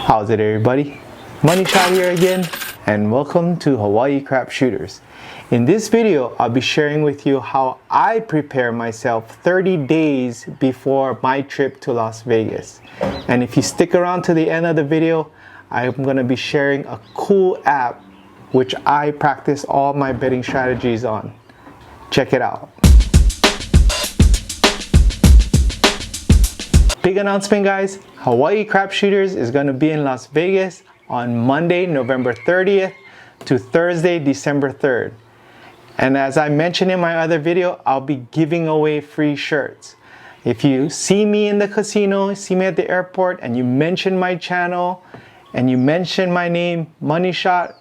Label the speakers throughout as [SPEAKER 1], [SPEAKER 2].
[SPEAKER 1] How's it, everybody? Money Shot here again, and welcome to Hawaii Crap Shooters. In this video, I'll be sharing with you how I prepare myself 30 days before my trip to Las Vegas. And if you stick around to the end of the video, I'm going to be sharing a cool app which I practice all my betting strategies on. Check it out. Big announcement, guys. Hawaii Crap Shooters is going to be in Las Vegas on Monday, November 30th to Thursday, December 3rd. And as I mentioned in my other video, I'll be giving away free shirts. If you see me in the casino, see me at the airport, and you mention my channel, and you mention my name, Money Shot,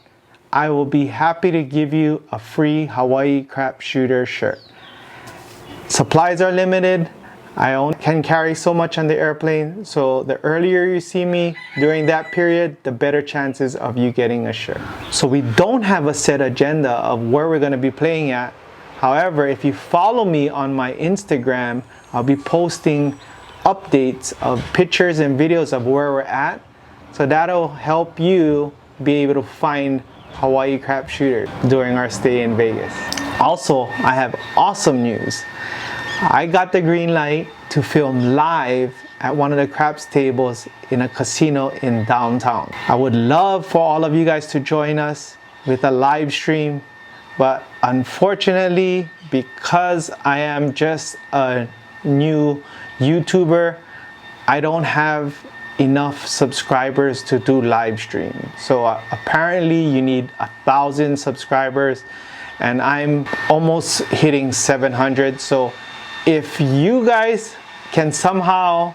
[SPEAKER 1] I will be happy to give you a free Hawaii Crap Shooter shirt. Supplies are limited. I only can carry so much on the airplane, so the earlier you see me during that period, the better chances of you getting a shirt. So we don't have a set agenda of where we're going to be playing at. However, if you follow me on my Instagram, I'll be posting updates of pictures and videos of where we're at. So that'll help you be able to find Hawaii Crap Shooter during our stay in Vegas. Also, I have awesome news. I got the green light to film live at one of the craps tables in a casino in downtown. I would love for all of you guys to join us with a live stream, but unfortunately, because I am just a new YouTuber, I don't have enough subscribers to do live stream. So apparently you need 1,000 subscribers, and I'm almost hitting 700. So if you guys can somehow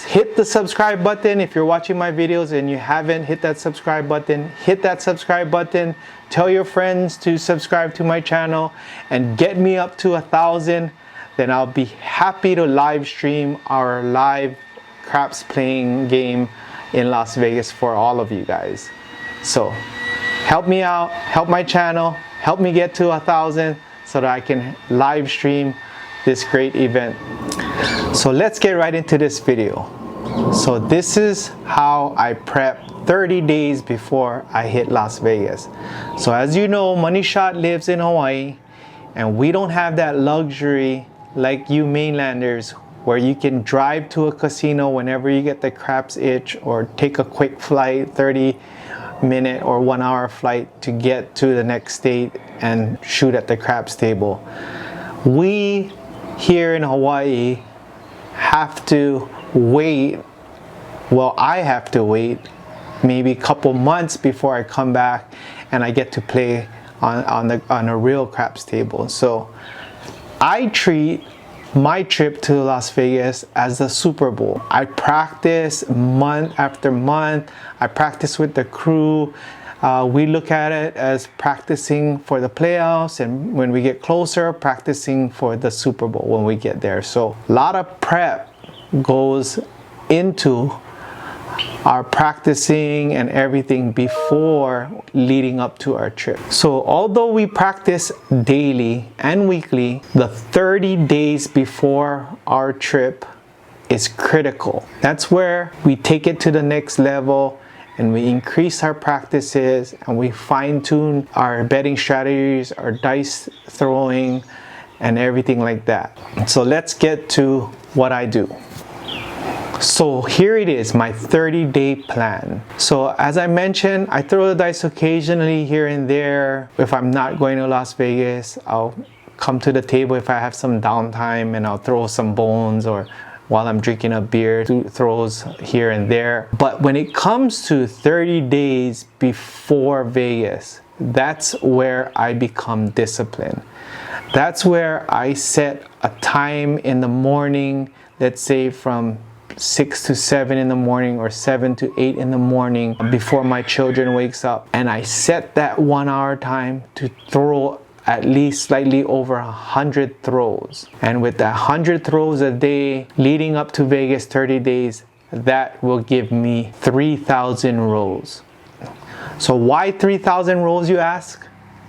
[SPEAKER 1] hit the subscribe button, if you're watching my videos and you haven't hit that subscribe button, hit that subscribe button. Tell your friends to subscribe to my channel and get me up to 1,000. Then I'll be happy to live stream our live craps playing game in Las Vegas for all of you guys. So help me out, help my channel, help me get to 1,000 so that I can live stream this great event. So let's get right into this video. So this is how I prep 30 days before I hit Las Vegas. So as you know, Money Shot lives in Hawaii, and we don't have that luxury like you mainlanders where you can drive to a casino whenever you get the craps itch, or take a quick flight, 30-minute or 1-hour flight to get to the next state and shoot at the craps table. We here in Hawaii have to wait. Well, I have to wait maybe a couple months before I come back and I get to play on a real craps table. So I treat my trip to Las Vegas as the Super Bowl. I practice month after month. I practice with the crew. We look at it as practicing for the playoffs, and when we get closer, practicing for the Super Bowl when we get there. So a lot of prep goes into our practicing and everything before leading up to our trip. So although we practice daily and weekly, the 30 days before our trip is critical. That's where we take it to the next level, and we increase our practices, and we fine-tune our betting strategies, our dice throwing, and everything like that. So let's get to what I do. So here it is, my 30-day plan. So as I mentioned, I throw the dice occasionally here and there. If I'm not going to Las Vegas, I'll come to the table if I have some downtime, and I'll throw some bones, or while I'm drinking a beer, do throws here and there. But when it comes to 30 days before Vegas, that's where I become disciplined. That's where I set a time in the morning, let's say from 6 to 7 in the morning, or 7 to 8 in the morning before my children wakes up. And I set that 1-hour time to throw at least slightly over 100 throws. And with that 100 throws a day leading up to Vegas 30 days, that will give me 3,000 rolls. So why 3,000 rolls, you ask?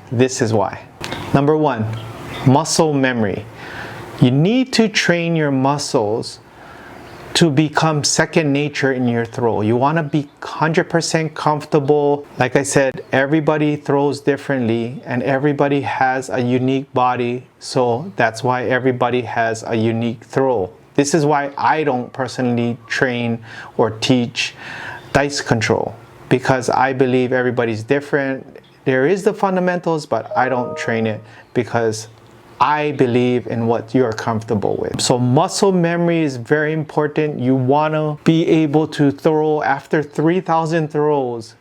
[SPEAKER 1] This is why. Number one, muscle memory. You need to train your muscles to become second nature in your throw. You want to be 100% comfortable. Like I said, everybody throws differently and everybody has a unique body. So that's why everybody has a unique throw. This is why I don't personally train or teach dice control, because I believe everybody's different. There is the fundamentals, but I don't train it because I believe in what you're comfortable with. So muscle memory is very important. You want to be able to throw after 3,000 throws.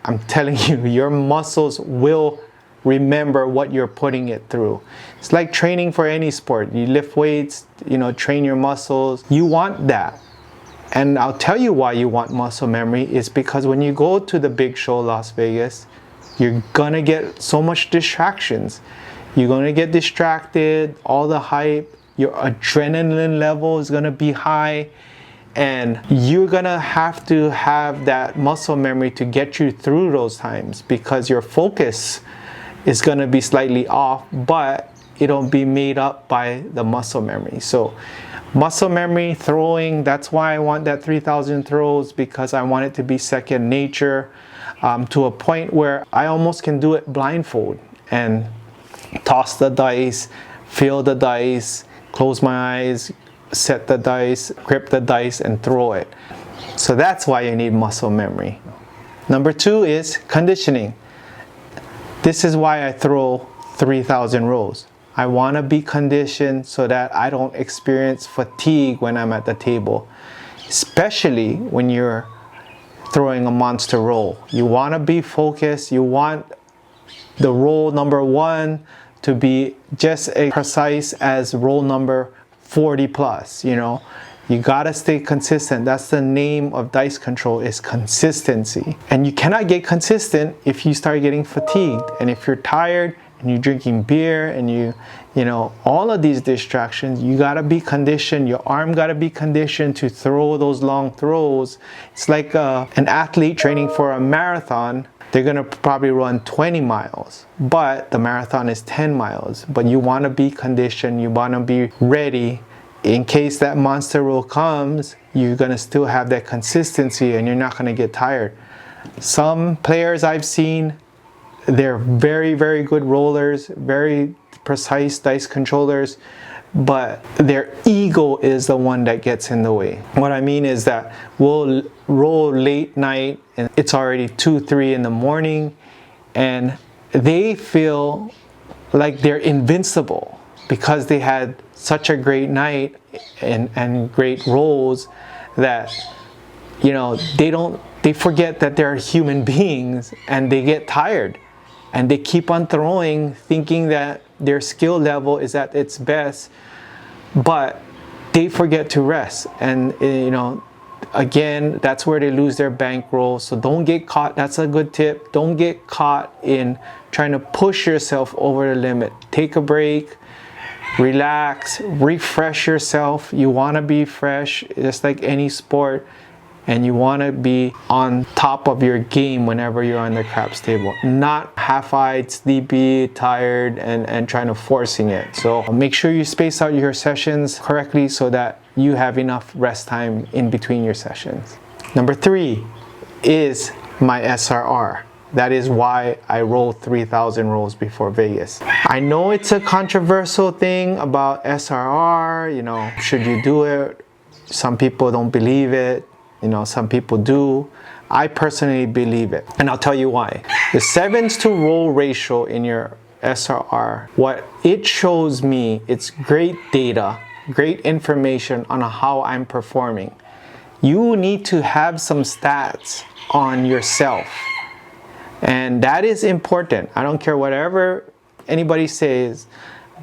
[SPEAKER 1] I'm telling you, your muscles will remember what you're putting it through. It's like training for any sport. You lift weights, train your muscles. You want that. And I'll tell you why you want muscle memory is because when you go to the big show, Las Vegas, you're gonna get so much distractions. You're gonna get distracted, all the hype, your adrenaline level is gonna be high, and you're gonna have to have that muscle memory to get you through those times, because your focus is gonna be slightly off, but it'll be made up by the muscle memory. So muscle memory, throwing, that's why I want that 3,000 throws, because I want it to be second nature, to a point where I almost can do it blindfold and toss the dice, feel the dice, close my eyes, set the dice, grip the dice, and throw it. So that's why you need muscle memory. Number 2 is conditioning. This is why I throw 3,000 rows. I want to be conditioned so that I don't experience fatigue when I'm at the table, especially when you're throwing a monster roll. You want to be focused. You want the roll number 1 to be just as precise as roll number 40 plus. You gotta stay consistent. That's the name of dice control, is consistency. And you cannot get consistent if you start getting fatigued, and if you're tired and you're drinking beer and you all of these distractions. You gotta be conditioned. Your arm gotta be conditioned to throw those long throws. It's like an athlete training for a marathon. They're gonna probably run 20 miles, but the marathon is 10 miles. But you wanna be conditioned, you wanna be ready. In case that monster roll comes, you're gonna still have that consistency and you're not gonna get tired. Some players I've seen, they're very, very good rollers, very precise dice controllers, but their ego is the one that gets in the way. What I mean is that we'll roll late night and it's already 2, 3 in the morning, and they feel like they're invincible because they had such a great night and great rolls that they forget that they're human beings, and they get tired and they keep on throwing thinking that their skill level is at its best, but they forget to rest. And again, that's where they lose their bankroll. So don't get caught. That's a good tip. Don't get caught in trying to push yourself over the limit. Take a break, relax, refresh yourself. You want to be fresh, just like any sport, and you want to be on top of your game whenever you're on the craps table, not half-eyed, sleepy, tired, and trying to forcing it. So make sure you space out your sessions correctly so that you have enough rest time in between your sessions. Number 3 is my SRR. That is why I roll 3,000 rolls before Vegas. I know it's a controversial thing about SRR, should you do it? Some people don't believe it. Some people do. I personally believe it, and I'll tell you why. The sevens to roll ratio in your SRR, what it shows me, it's great data, great information on how I'm performing. You need to have some stats on yourself, and that is important. I don't care whatever anybody says,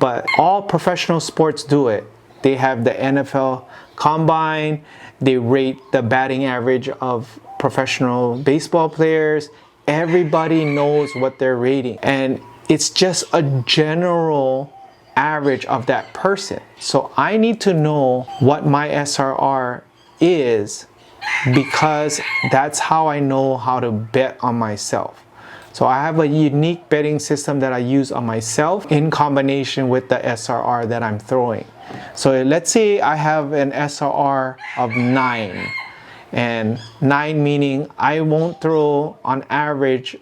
[SPEAKER 1] but all professional sports do it. They have the NFL Combine. They rate the batting average of professional baseball players. Everybody knows what they're rating, and it's just a general average of that person. So I need to know what my SRR is, because that's how I know how to bet on myself. So I have a unique betting system that I use on myself in combination with the SRR that I'm throwing. So let's say I have an SRR of 9, and 9 meaning I won't throw on average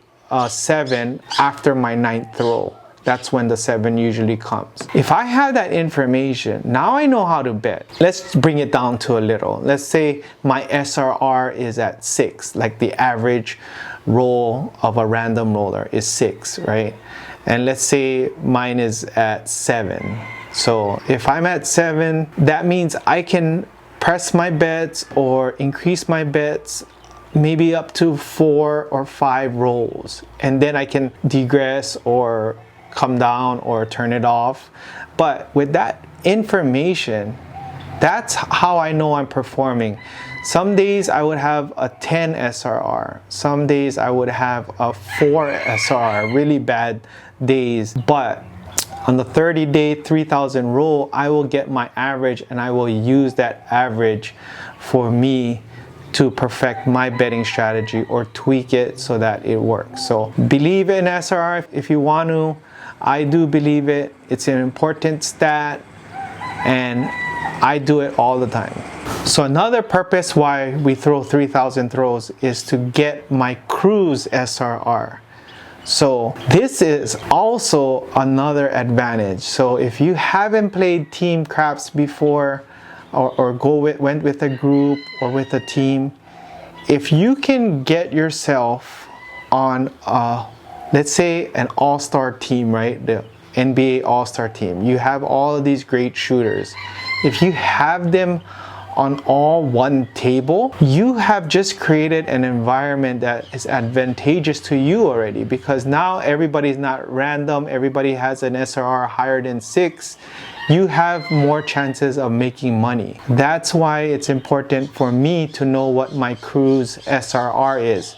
[SPEAKER 1] 7 after my 9th throw. That's when the 7 usually comes. If I have that information, now I know how to bet. Let's bring it down to a little. Let's say my SRR is at 6, like the average roll of a random roller is 6, right? And let's say mine is at 7. So if I'm at 7, that means I can press my bets or increase my bets maybe up to 4 or 5 rolls, and then I can degress or come down or turn it off. But with that information, that's how I know I'm performing. Some days I would have a 10 SRR, some days I would have a 4 SRR, really bad days. But on the 30-day 3,000 roll, I will get my average, and I will use that average for me to perfect my betting strategy or tweak it so that it works. So believe in SRR if you want to. I do believe it. It's an important stat, and I do it all the time. So another purpose why we throw 3,000 throws is to get my cruise SRR. So this is also another advantage. So if you haven't played team craps before, or went with a group or with a team, if you can get yourself on let's say an all-star team, right? The NBA all-star team. You have all of these great shooters. If you have them on all one table, you have just created an environment that is advantageous to you already, because now everybody's not random. Everybody has an SRR higher than 6. You have more chances of making money. That's why it's important for me to know what my crew's SRR is.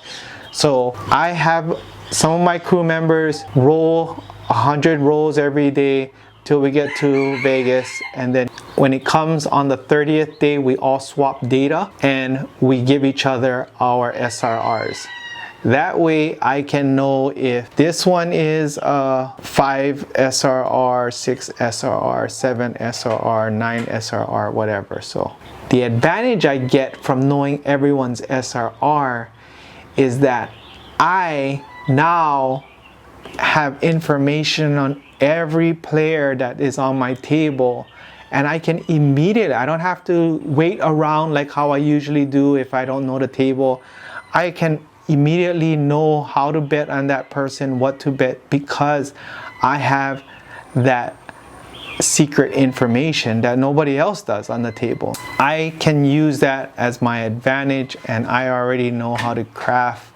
[SPEAKER 1] So I have some of my crew members roll 100 rolls every day till we get to Vegas, and then when it comes on the 30th day, we all swap data and we give each other our SRRs. That way I can know if this one is 5 SRR, 6 SRR, 7 SRR, 9 SRR, whatever. So the advantage I get from knowing everyone's SRR is that I now have information on every player that is on my table, and I can immediately, I don't have to wait around like how I usually do if I don't know the table. I can immediately know how to bet on that person, what to bet, because I have that secret information that nobody else does on the table. I can use that as my advantage, and I already know how to craft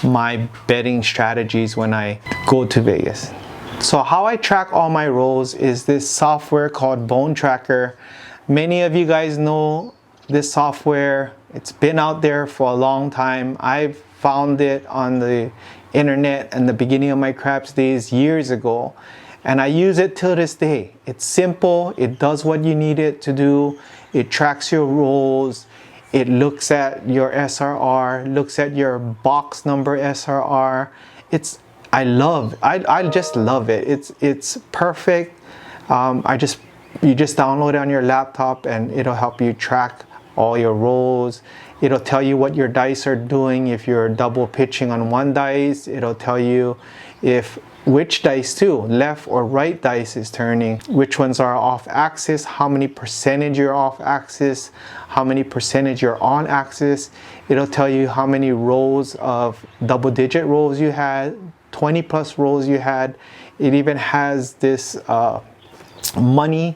[SPEAKER 1] my betting strategies when I go to Vegas. So how I track all my rolls is this software called Bone Tracker. Many of you guys know this software. It's been out there for a long time. I found it on the internet in the beginning of my craps days years ago, and I use it till this day. It's simple. It does what you need it to do. It tracks your rolls. It looks at your SRR, looks at your box number SRR. I just love it. It's perfect. You just download it on your laptop, and it'll help you track all your rolls. It'll tell you what your dice are doing. If you're double pitching on one dice, it'll tell you which dice too, left or right dice is turning, which ones are off axis, how many percentage you're off axis, how many percentage you're on axis. It'll tell you how many rolls of double-digit rolls you had, 20 plus rolls you had. It even has this money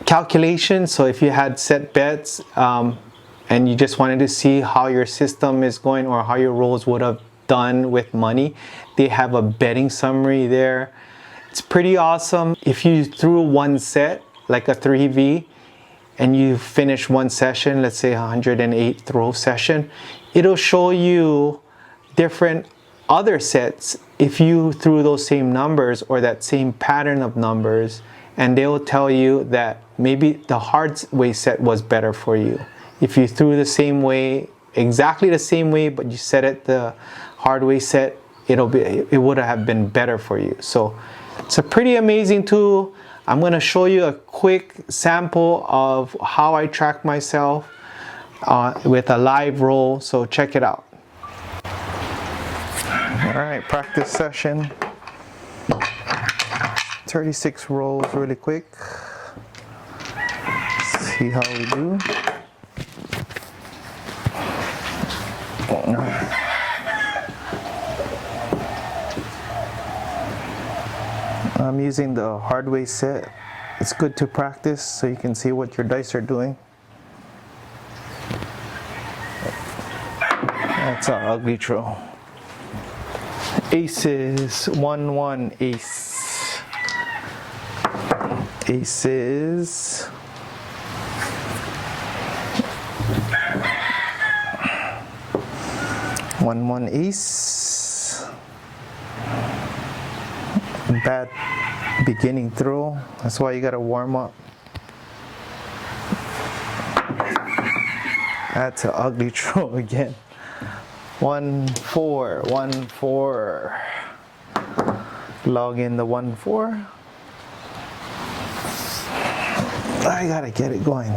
[SPEAKER 1] calculation. So if you had set bets and you just wanted to see how your system is going or how your rolls would have done with money, they have a betting summary there. It's pretty awesome. If you threw one set, like a 3V, and you finish one session, let's say 108 throw session, it'll show you different other sets if you threw those same numbers or that same pattern of numbers, and they will tell you that maybe the hard way set was better for you. If you threw the same way, exactly the same way, but you set it the hard way set, it would have been better for you. So it's a pretty amazing tool. I'm going to show you a quick sample of how I track myself with a live roll, so check it out. All right, practice session. 36 rolls really quick. See how we do. I'm using the hard way set. It's good to practice so you can see what your dice are doing. That's an ugly throw. Aces, 1-1 ace. Aces. One ace. Bad beginning throw. That's why you gotta warm up. That's an ugly throw again. 1-4, 1-4. Log in the 1-4. I gotta get it going.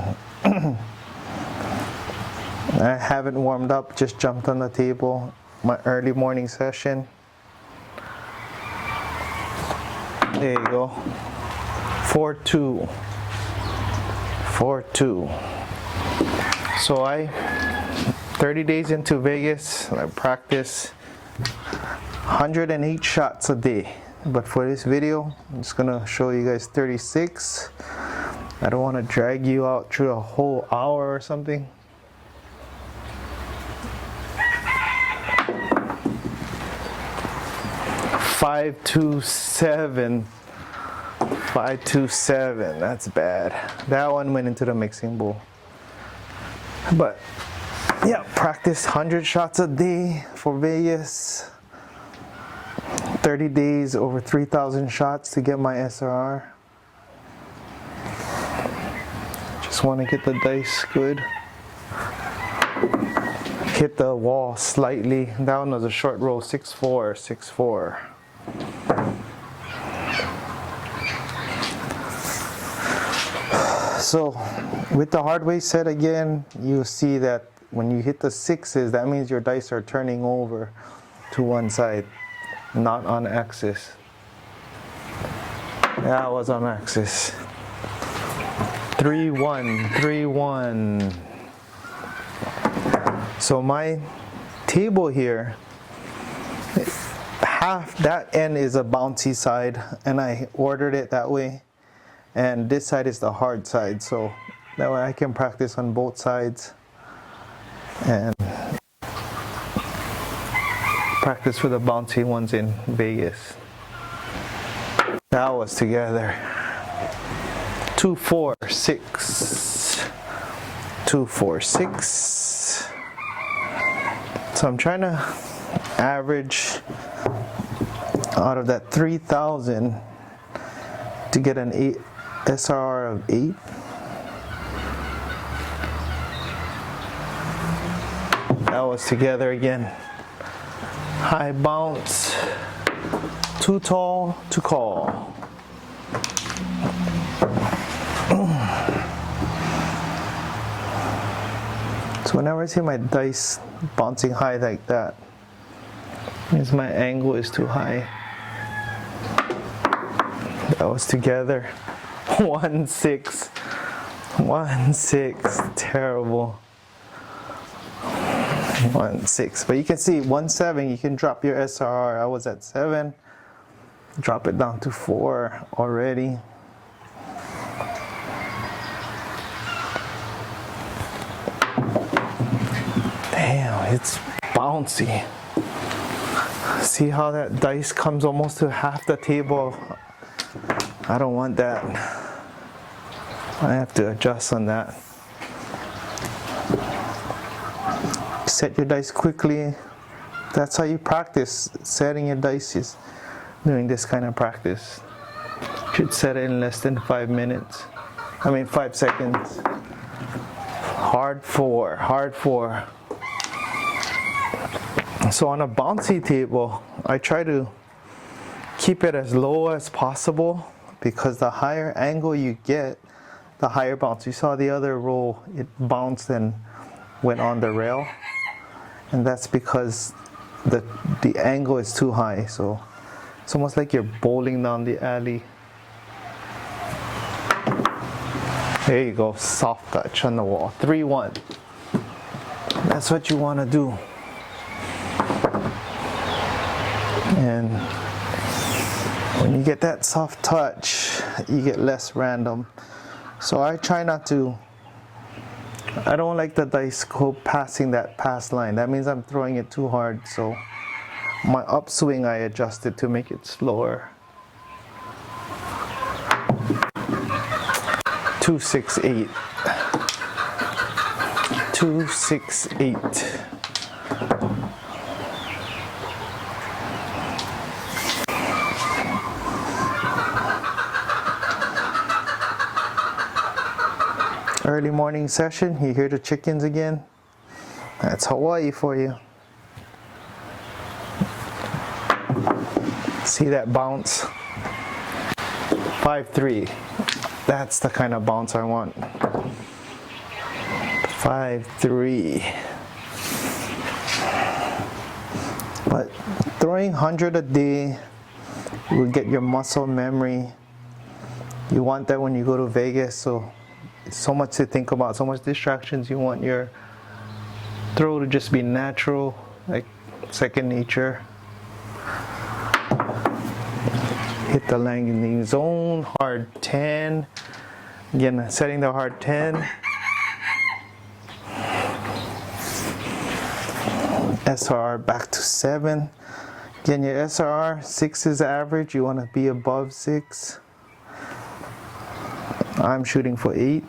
[SPEAKER 1] I haven't warmed up, just jumped on the table. My early morning session. There you go. 4-2. 4-2. So 30 days into Vegas, I practice 108 shots a day. But for this video, I'm just gonna show you guys 36. I don't want to drag you out through a whole hour or something. 5-2-7. 5-2-7. That's bad. That one went into the mixing bowl. But yeah, practice 100 shots a day for Vegas. 30 days, over 3,000 shots to get my SRR. Just want to get the dice good. Hit the wall slightly. That one was a short roll, 6-4, 6-4. So with the hard way set again, you see that when you hit the sixes, that means your dice are turning over to one side, not on axis. That was on axis. 3-1, 3-1. So my table here, half that end is a bouncy side, and I ordered it that way. And this side is the hard side, so that way I can practice on both sides and practice with the bouncy ones in Vegas. That was together. 2-4-6. 2-4-6. So I'm trying to average out of that 3,000 to get an SRR of 8. That was together again. High bounce. Too tall to call. So whenever I see my dice bouncing high like that, means my angle is too high. That was together. 1-6. 1-6. Terrible. 1-6. But you can see 1-7, you can drop your SRR. I was at 7. Drop it down to 4 already. Damn, it's bouncy. See how that dice comes almost to half the table? I don't want that. I have to adjust on that. Set your dice quickly. That's how you practice setting your dice, is doing this kind of practice. Should set it in less than 5 minutes. 5 seconds. Hard 4, hard 4. So on a bouncy table, I try to keep it as low as possible because the higher angle you get, the higher bounce. You saw the other roll, it bounced and went on the rail, and that's because the angle is too high. So it's almost like you're bowling down the alley. There you go, soft touch on the wall. 3-1. That's what you want to do. And when you get that soft touch, you get less random. So I try not to, I don't like the dice go passing that pass line. That means I'm throwing it too hard. So my upswing, I adjust it to make it slower. 268. 268. Early morning session, you hear the chickens again? That's Hawaii for you. See that bounce? 5-3. That's the kind of bounce I want. 5-3. But throwing 100 a day will get your muscle memory. You want that when you go to Vegas, so it's so much to think about, so much distractions. You want your throw to just be natural, like second nature. Hit the landing zone, hard 10. Again, setting the hard 10. SRR back to 7. Again, your SRR, 6 is average. You want to be above 6. I'm shooting for 8.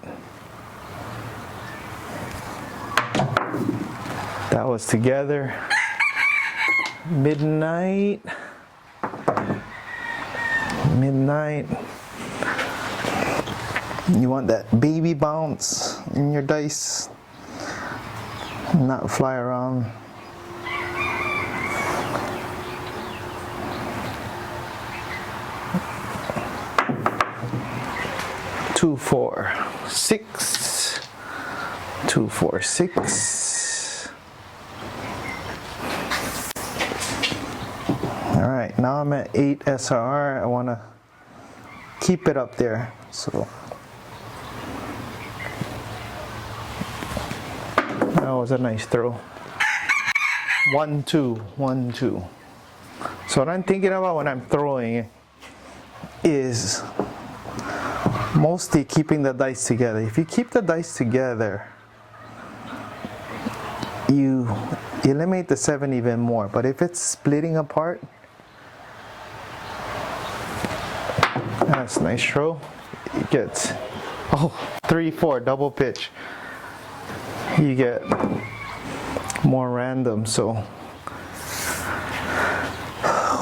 [SPEAKER 1] That was together. Midnight. Midnight. You want that baby bounce in your dice, not fly around. Two, 4, 6. 2, 4, 6. All right, now I'm at 8 SRR. I want to keep it up there. So that was a nice throw. 1-2, 1-2. So what I'm thinking about when I'm throwing is mostly keeping the dice together. If you keep the dice together, you eliminate the 7 even more. But if it's splitting apart, that's a nice throw. It gets 3-4 double pitch. You get more random. So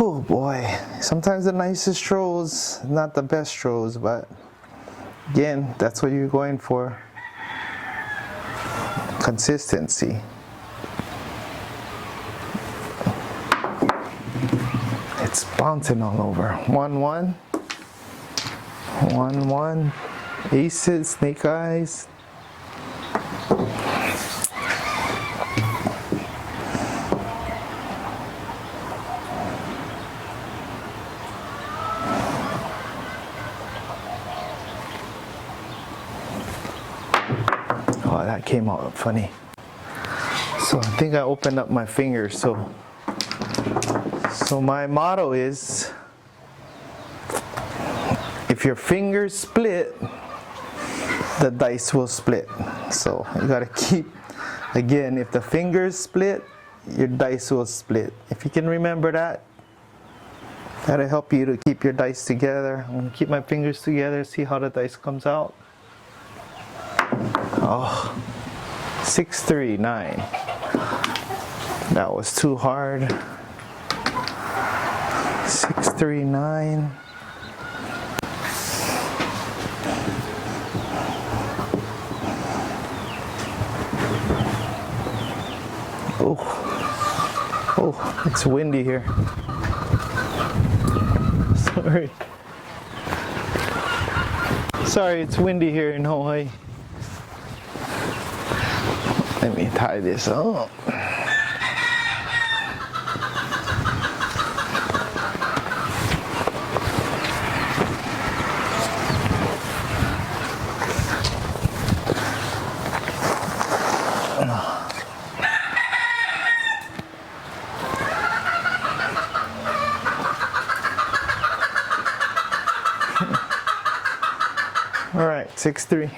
[SPEAKER 1] oh boy, sometimes the nicest throws, not the best throws, but again, that's what you're going for. Consistency. It's bouncing all over. 1-1. 1-1. Aces, snake eyes. Oh, that came out funny. So I think I opened up my fingers. So my motto is, if your fingers split, the dice will split. So you gotta keep, again, if the fingers split, your dice will split. If you can remember that, that'll help you to keep your dice together. I'm gonna keep my fingers together, see how the dice comes out. Oh, 6-3, 9. That was too hard. 6-3, 9. Oh, it's windy here. Sorry. Sorry, it's windy here in Hawaii. Let me tie this up. All right, 6-3.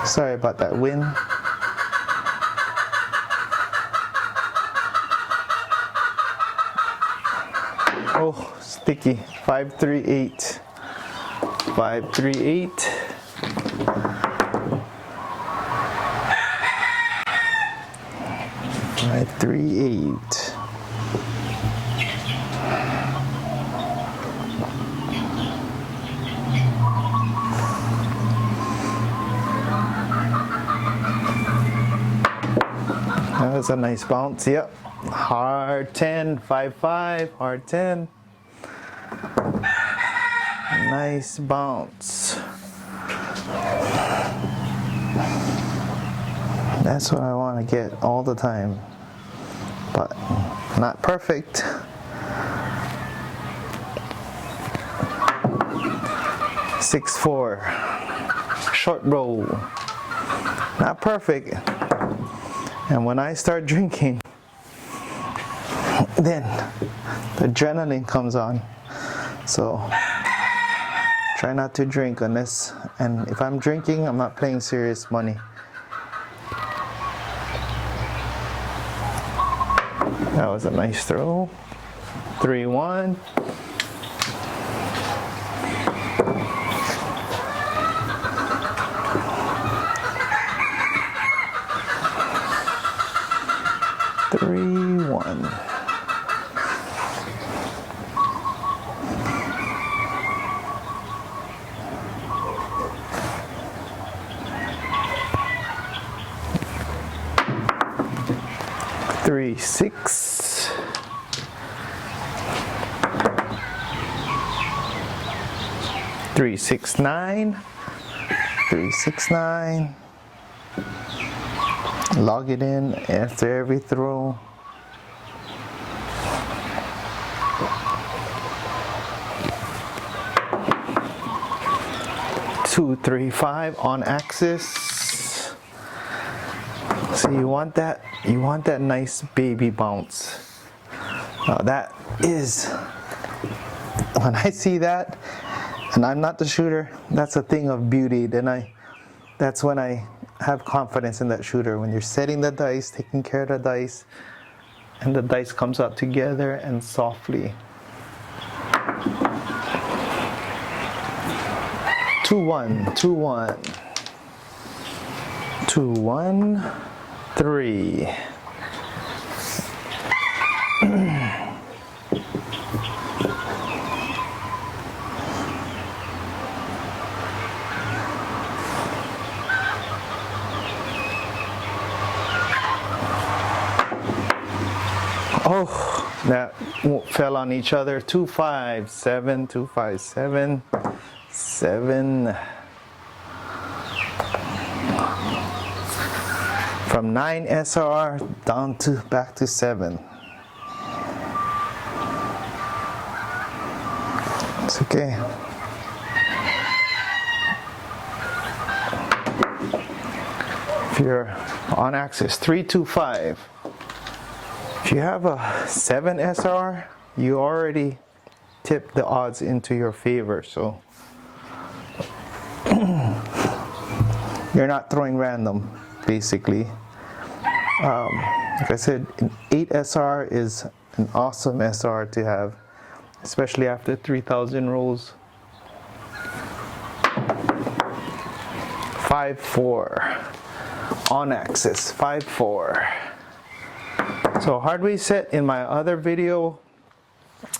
[SPEAKER 1] Sorry about that wind. Oh, sticky. 5-3-8. 5-3-8. 5-3-8. That was a nice bounce. Yep. Hard 10, 5-5, hard 10. Nice bounce. That's what I want to get all the time, but not perfect. Six, 4. Short roll. Not perfect. And when I start drinking, then the adrenaline comes on. So try not to drink unless, and if I'm drinking, I'm not playing serious money. That was a nice throw. 3-1. Three, 6. 3, 6, 9. 3, 6, 9. Log it in after every throw. Two, 3, 5 on axis. So you want that nice baby bounce. That is, when I see that, and I'm not the shooter, that's a thing of beauty. That's when I have confidence in that shooter. When you're setting the dice, taking care of the dice, and the dice comes out together and softly. 2-1, 2-1, 2-1, 3. Oh, that fell on each other. 2-5, 7, 2-5, 7, 7. From 9 SR down to back to 7. It's okay. If you're on axis, 3, 2, 5. If you have a 7 SR, you already tip the odds into your favor. So you're not throwing random, basically. Like I said, an 8 SR is an awesome SR to have, especially after 3,000 rolls. 5-4 on axis, 5-4. So hard way set in my other video,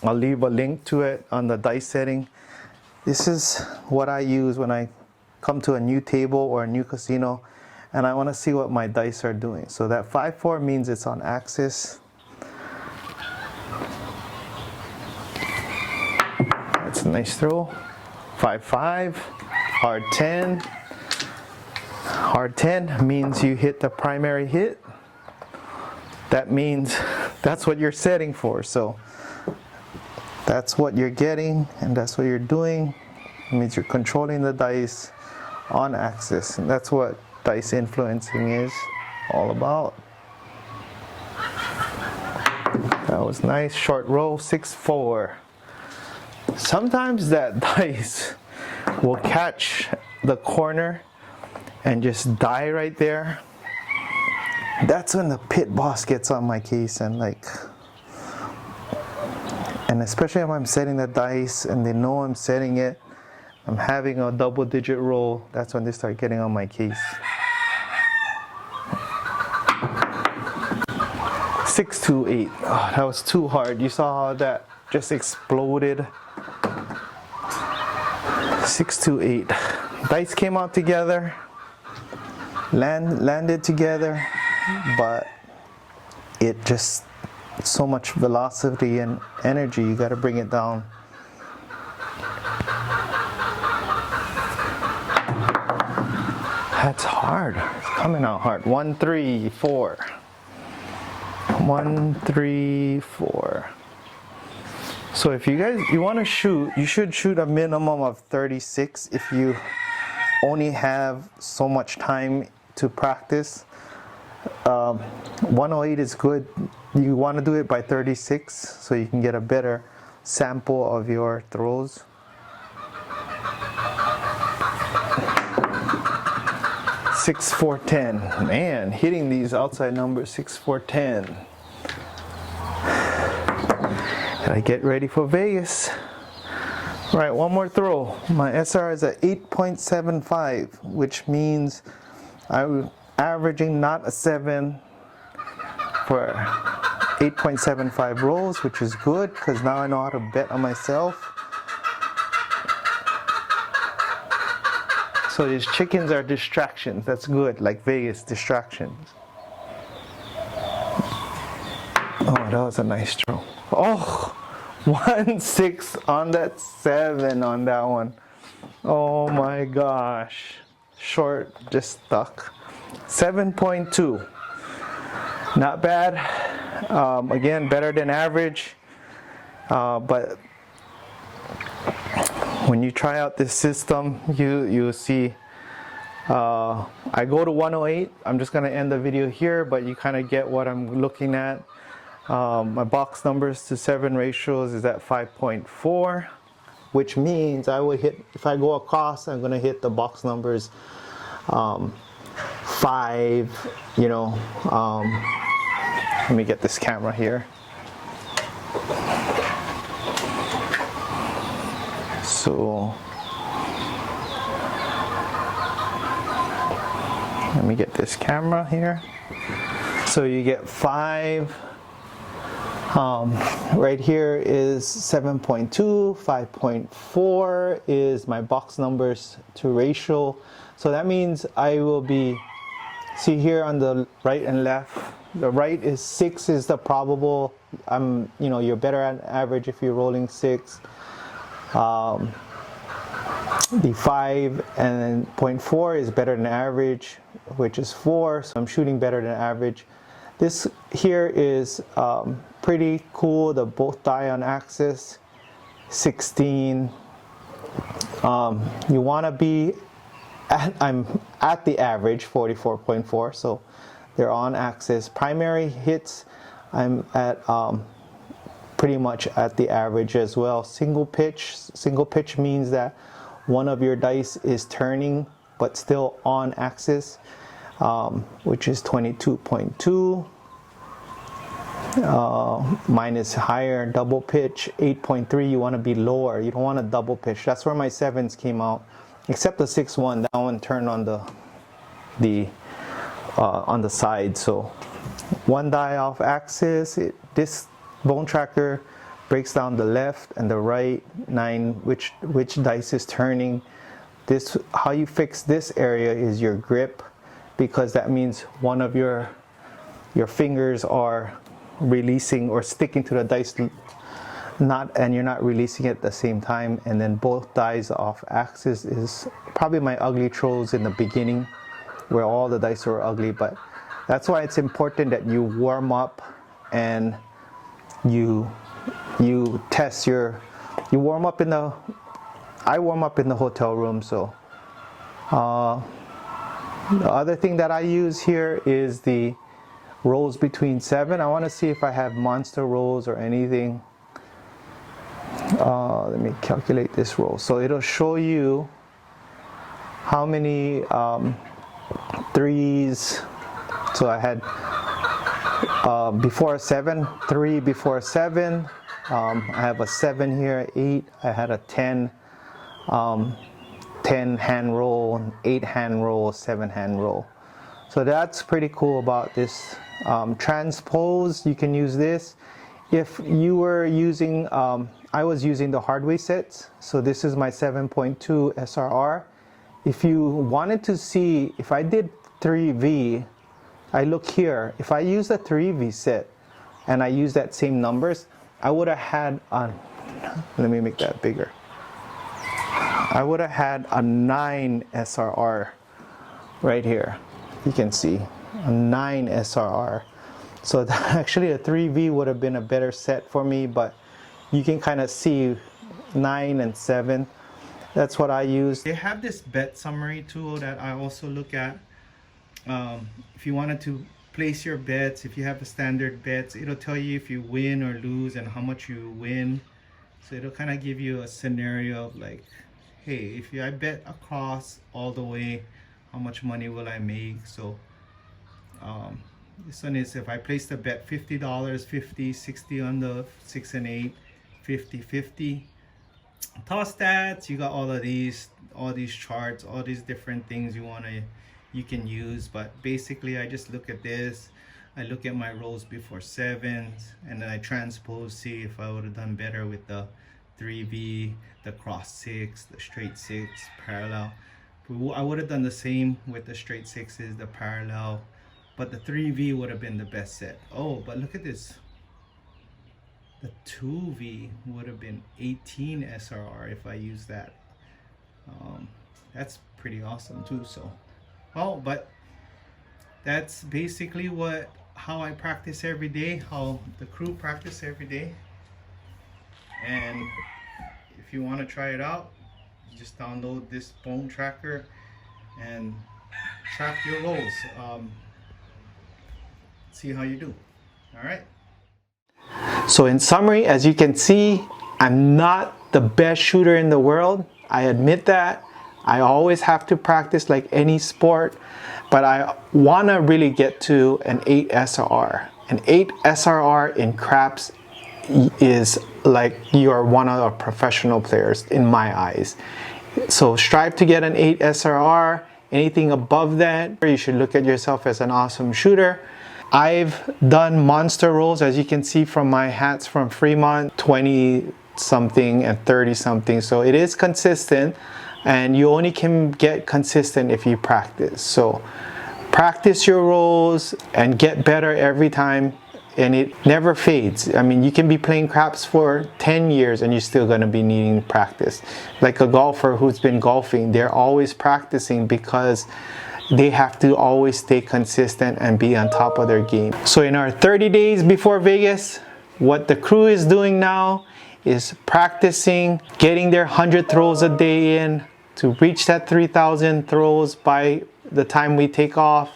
[SPEAKER 1] I'll leave a link to it on the dice setting. This is what I use when I come to a new table or a new casino and I want to see what my dice are doing. So that 5-4 means it's on axis. That's That's a nice throw. 5-5, hard 10. Hard 10 means you hit the primary hit. That means that's what you're setting for. So that's what you're getting and that's what you're doing. It means you're controlling the dice on axis. And that's what dice influencing is all about. That was nice. Short roll, 6-4. Sometimes that dice will catch the corner and just die right there. That's when the pit boss gets on my case and especially if I'm setting the dice and they know I'm setting it, I'm having a double-digit roll, that's when they start getting on my case. 6-2-8. Oh, that was too hard. You saw how that just exploded. 6-2-8. Dice came out together, landed together, but it just so much velocity and energy. You got to bring it down. That's hard. It's coming out hard. 1-3-4. 1-3-4. So if you want to shoot, you should shoot a minimum of 36 if you only have so much time to practice. 108 is good. You want to do it by 36 so you can get a better sample of your throws. Six, 4, 10. Man, hitting these outside numbers, 6, 4, 10. Gotta get ready for Vegas. All right, one more throw. My SR is at 8.75, which means I'm averaging not a 7 for 8.75 rolls, which is good because now I know how to bet on myself. So these chickens are distractions. That's good, like Vegas, distractions. Oh, that was a nice throw. Oh, 1-6 on that 7 on that one. Oh my gosh. Short, just stuck. 7.2. Not bad. Again, better than average. But when you try out this system, you'll see. I go to 108. I'm just going to end the video here, but you kind of get what I'm looking at. My box numbers to 7 ratios is at 5.4, which means I will hit, if I go across, I'm going to hit the box numbers 5, you know. Let me get this camera here. So let me get this camera here. So you get 5. Right here is 7.2, 5.4 is my box numbers to ratio. So that means I will be, see here on the right and left, the right is 6 is the probable. You're better at average if you're rolling 6. The 5 and 0.4 is better than average, which is 4. So I'm shooting better than average. This here is pretty cool, the both die on axis, 16. You want to be I'm at the average, 44.4, so they're on axis. Primary hits, I'm at pretty much at the average as well. Single pitch means that one of your dice is turning but still on axis, which is 22.2. Mine is higher. Double pitch 8.3. You want to be lower. You don't want to double pitch. That's where my 7s came out, except the 6-1. That one turned on the side. So one die off axis. This bone tracker breaks down the left and the right 9, which dice is turning. This, how you fix this area is your grip, because that means one of your fingers are releasing or sticking to the dice and you're not releasing it at the same time, and then both dice off axis is probably my ugly throws in the beginning where all the dice were ugly. But that's why it's important that you warm up and you test your, you warm up in the, I warm up in the hotel room. So the other thing that I use here is the rolls between 7. I want to see if I have monster rolls or anything. Let me calculate this roll. So it'll show you how many threes. So I had before 7, 3 before 7. I have a 7 here, 8. I had a 10, 10 hand roll, an 8 hand roll, 7 hand roll. So that's pretty cool about this. Transpose, you can use this. If you were using, I was using the hard way sets. So this is my 7.2 SRR. If you wanted to see, if I did 3V, I look here, if I use a 3V set and I use that same numbers, I would have had a, let me make that bigger. I would have had a 9 SRR right here. You can see a 9 SRR. So actually a 3V would have been a better set for me, but you can kind of see 9 and 7. That's what I use. They have this bet summary tool that I also look at. If you wanted to place your bets, if you have the standard bets, it'll tell you if you win or lose and how much you win. So it'll kind of give you a scenario of like, hey, if I bet across all the way, how much money will I make? So this one is if I place the bet $50, 50, 60 on the 6 and 8, 50, 50. Toss stats, you got all these charts, all these different things you can use. But basically I just look at this, I look at my rolls before 7s, and then I transpose, see if I would have done better with the 3V, the cross 6, the straight 6, parallel. I would have done the same with the straight 6s, the parallel, but the 3V would have been the best set. Oh, but look at this. The 2V would have been 18 SRR if I use that. That's pretty awesome too. So, oh, but that's basically how I practice every day, how the crew practice every day. And if you want to try it out, just download this phone tracker and track your rolls. See how you do. All right. So in summary, as you can see, I'm not the best shooter in the world. I admit that. I always have to practice like any sport, but I want to really get to an 8 SRR. An 8 SRR in craps is like you are one of the professional players in my eyes. So strive to get an 8 SRR. Anything above that, you should look at yourself as an awesome shooter. I've done monster rolls, as you can see from my hats from Fremont, 20 something and 30 something. So it is consistent, and you only can get consistent if you practice. So practice your rolls and get better every time, and it never fades. I mean, you can be playing craps for 10 years and you're still going to be needing practice. Like a golfer who's been golfing, they're always practicing because they have to always stay consistent and be on top of their game. So in our 30 days before Vegas, what the crew is doing now is practicing, getting their 100 throws a day in to reach that 3,000 throws by the time we take off.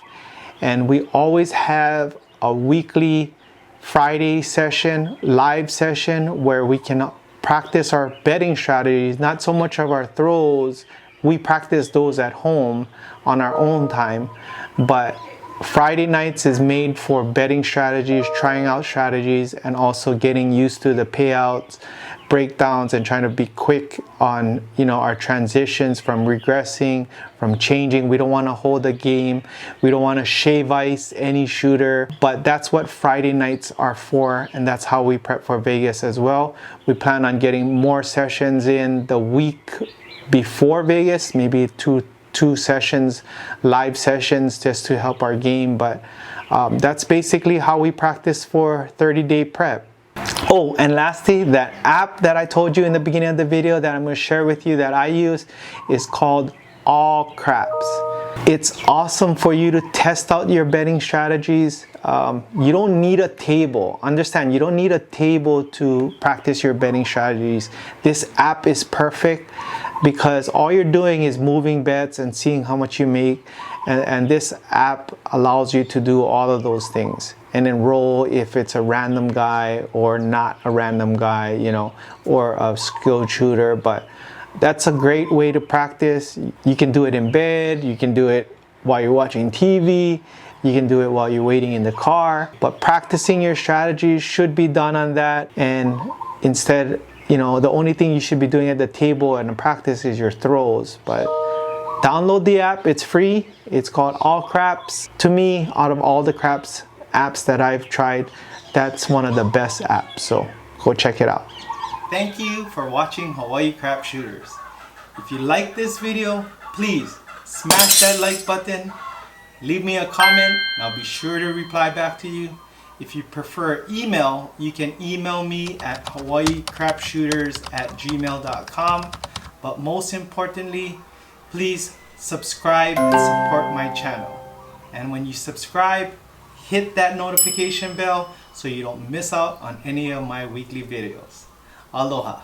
[SPEAKER 1] And we always have a weekly Friday session, live session, where we can practice our betting strategies, not so much of our throws. We practice those at home on our own time, but Friday nights is made for betting strategies, trying out strategies, and also getting used to the payouts, breakdowns, and trying to be quick on, you know, our transitions from regressing, from changing. We don't want to hold the game. We don't want to shave ice any shooter, but that's what Friday nights are for, and that's how we prep for Vegas as well. We plan on getting more sessions in the week before Vegas, maybe two sessions, live sessions, just to help our game. But that's basically how we practice for 30-day prep. Oh, and lastly, that app that I told you in the beginning of the video that I'm going to share with you that I use is called All Craps. It's awesome for you to test out your betting strategies. You don't need a table. Understand, you don't need a table to practice your betting strategies. This app is perfect because all you're doing is moving bets and seeing how much you make. And this app allows you to do all of those things and enroll if it's a random guy or not a random guy, you know, or a skilled shooter. But that's a great way to practice. You can do it in bed, you can do it while you're watching TV, you can do it while you're waiting in the car. But practicing your strategies should be done on that. And instead, you know, the only thing you should be doing at the table and the practice is your throws. But download the app, it's free. It's called All Craps. To me, out of all the craps apps that I've tried, that's one of the best apps. So go check it out. Thank you for watching Hawaii Crap Shooters. If you like this video, please smash that like button, leave me a comment, and I'll be sure to reply back to you. If you prefer email, you can email me at hawaiicrapshooters@gmail.com. But most importantly, please subscribe and support my channel. And when you subscribe, hit that notification bell so you don't miss out on any of my weekly videos. Aloha.